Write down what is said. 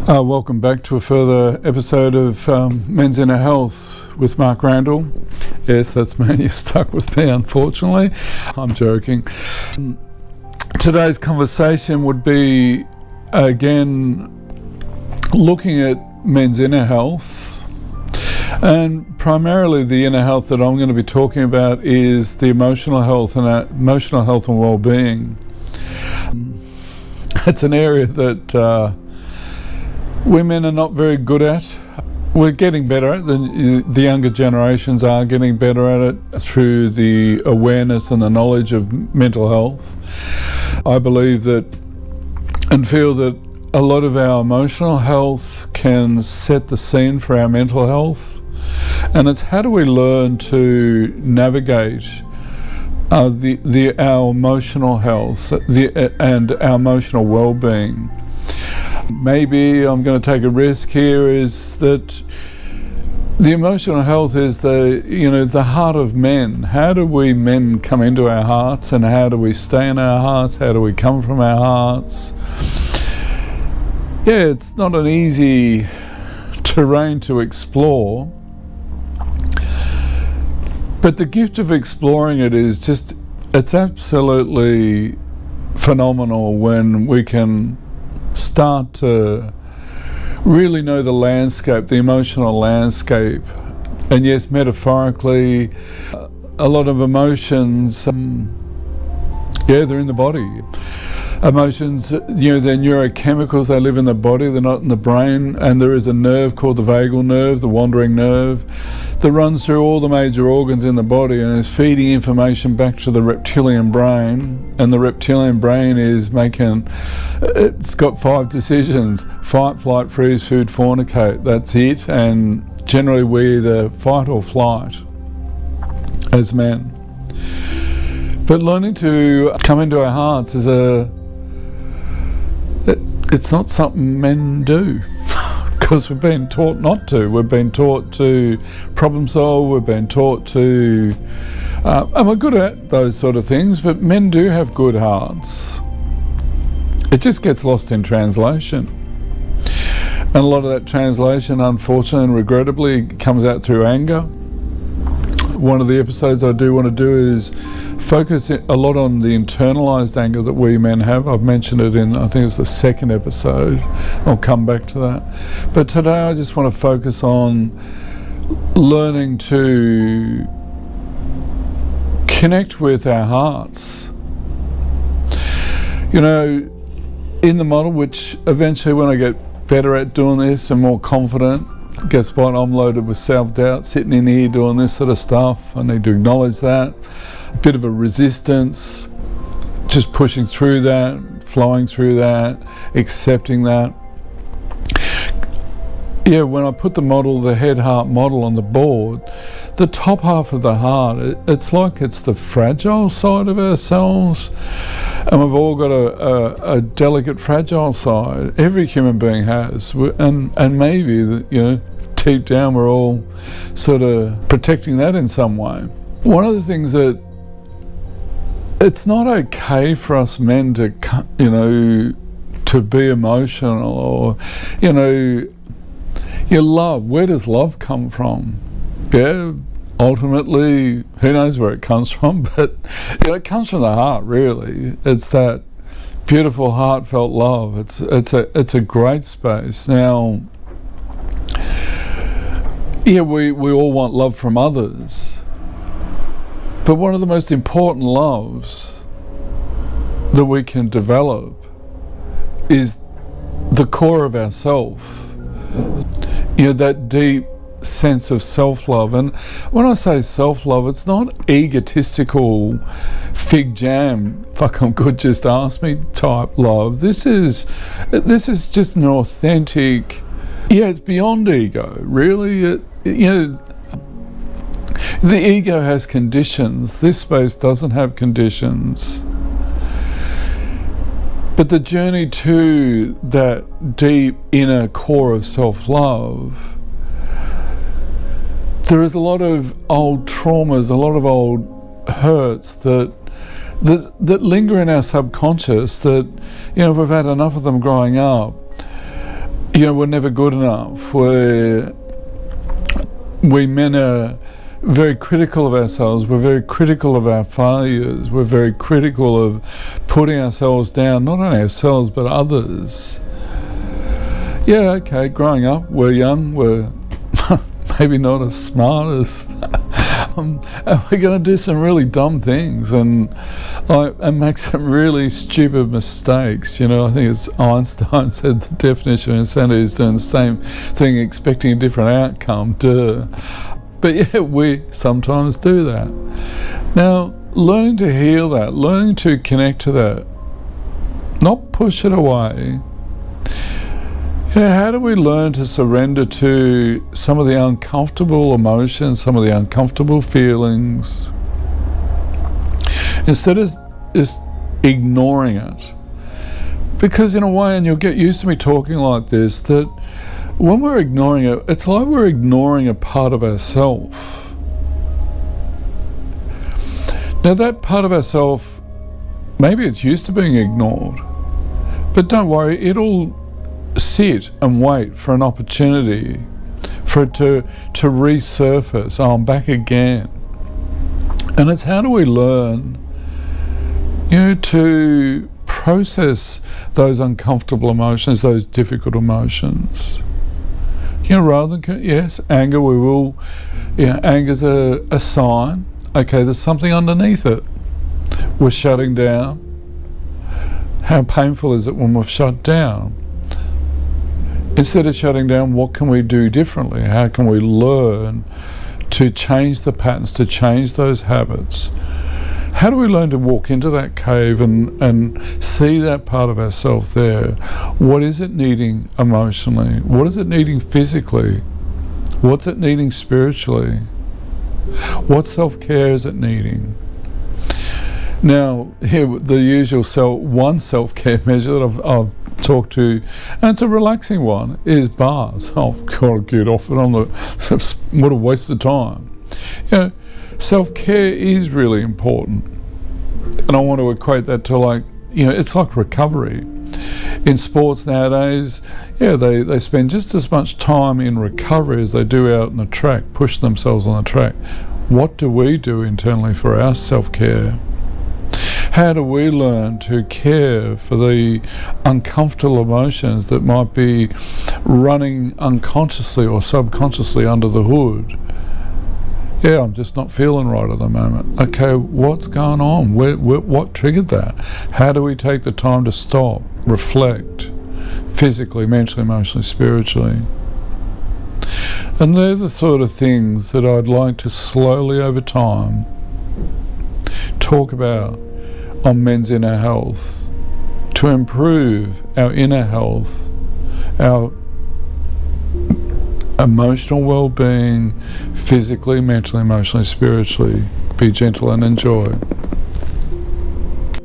Welcome back to a further episode of Men's Inner Health with Mark Randall. Yes, that's me. You're stuck with me, unfortunately. I'm joking. Today's conversation would be, again, looking at men's inner health. And primarily the inner health that I'm going to be talking about is the emotional health and well-being. It's an area that women are not very good at. We're getting better at it. The younger generations are getting better at it through the awareness and the knowledge of mental health. I believe that and feel that a lot of our emotional health can set the scene for our mental health. And it's how do we learn to navigate our emotional health and our emotional well-being. Maybe I'm going to take a risk here, is that the emotional health is the heart of men. How do we men come into our hearts, and how do we stay in our hearts? How do we come from our hearts? Yeah, it's not an easy terrain to explore, but the gift of exploring it is it's absolutely phenomenal when we can start to really know the landscape, the emotional landscape. And yes, metaphorically, a lot of emotions, they're in the body. Emotions, they're neurochemicals, they live in the body, they're not in the brain, and there is a nerve called the vagal nerve, the wandering nerve, that runs through all the major organs in the body and is feeding information back to the reptilian brain. And the reptilian brain it's got 5 decisions: fight, flight, freeze, food, fornicate. That's it. And generally we either fight or flight as men. But learning to come into our hearts it's not something men do, because we've been taught not to. We've been taught to problem solve, we've been taught to, and we're good at those sort of things, but men do have good hearts. It just gets lost in translation. And a lot of that translation, unfortunately and regrettably, comes out through anger. One of the episodes I do want to do is focus a lot on the internalized anger that we men have. I've mentioned it in, I think it's the 2nd episode. I'll come back to that. But today I just want to focus on learning to connect with our hearts. In the model, which eventually when I get better at doing this and more confident, guess what? I'm loaded with self-doubt, sitting in here doing this sort of stuff. I need to acknowledge that. A bit of a resistance, just pushing through that, flowing through that, accepting that. Yeah, when I put the head-heart model on the board, the top half of the heart, it's like it's the fragile side of ourselves. And we've all got a delicate, fragile side. Every human being has. And maybe, deep down we're all sort of protecting that in some way. One of the things that it's not okay for us men to be emotional, or, your love. Where does love come from? Yeah, ultimately, who knows where it comes from, but it comes from the heart, really. It's that beautiful, heartfelt love. It's a great space. Now, yeah, we all want love from others, but one of the most important loves that we can develop is the core of ourself. That deep sense of self-love. And when I say self-love, it's not egotistical fig jam, fuck I'm good, just ask me type love. This is just an authentic, it's beyond ego, really. The ego has conditions. This space doesn't have conditions. But the journey to that deep inner core of self-love, there is a lot of old traumas, a lot of old hurts that linger in our subconscious that, if we've had enough of them growing up, we're never good enough. We men are very critical of ourselves. We're very critical of our failures. We're very critical of putting ourselves down, not only ourselves but others. Yeah, okay, growing up, we're young, we're maybe not as smart as and we're going to do some really dumb things and make some really stupid mistakes. I think it's Einstein said the definition of insanity is doing the same thing expecting a different outcome. Duh. But yeah, we sometimes do that. Now, learning to heal that, learning to connect to that, not push it away. How do we learn to surrender to some of the uncomfortable emotions, some of the uncomfortable feelings, instead of just ignoring it? Because in a way, and you'll get used to me talking like this, that when we're ignoring it, it's like we're ignoring a part of ourself. Now that part of ourself, maybe it's used to being ignored, but don't worry, it'll sit and wait for an opportunity for it to resurface. I'm back again. And it's how do we learn, to process those uncomfortable emotions, those difficult emotions. Rather than, yes, anger, we will, anger's a sign. Okay, there's something underneath it. We're shutting down. How painful is it when we've shut down? Instead of shutting down, what can we do differently? How can we learn to change the patterns, to change those habits? How do we learn to walk into that cave and see that part of ourselves there? What is it needing emotionally? What is it needing physically? What's it needing spiritually? What self-care is it needing? Now, here, the usual self-care measure that I've talked to, and it's a relaxing one, is bars. Oh, God, get off it what a waste of time. Self-care is really important. And I want to equate that to it's like recovery. In sports nowadays, they spend just as much time in recovery as they do out on the track, push themselves on the track. What do we do internally for our self-care? How do we learn to care for the uncomfortable emotions that might be running unconsciously or subconsciously under the hood? I'm just not feeling right at the moment. Okay, what's going on? What triggered that? How do we take the time to stop, reflect, physically, mentally, emotionally, spiritually? And they're the sort of things that I'd like to slowly over time talk about on men's inner health, to improve our inner health, our emotional well-being, physically, mentally, emotionally, spiritually. Be gentle and enjoy.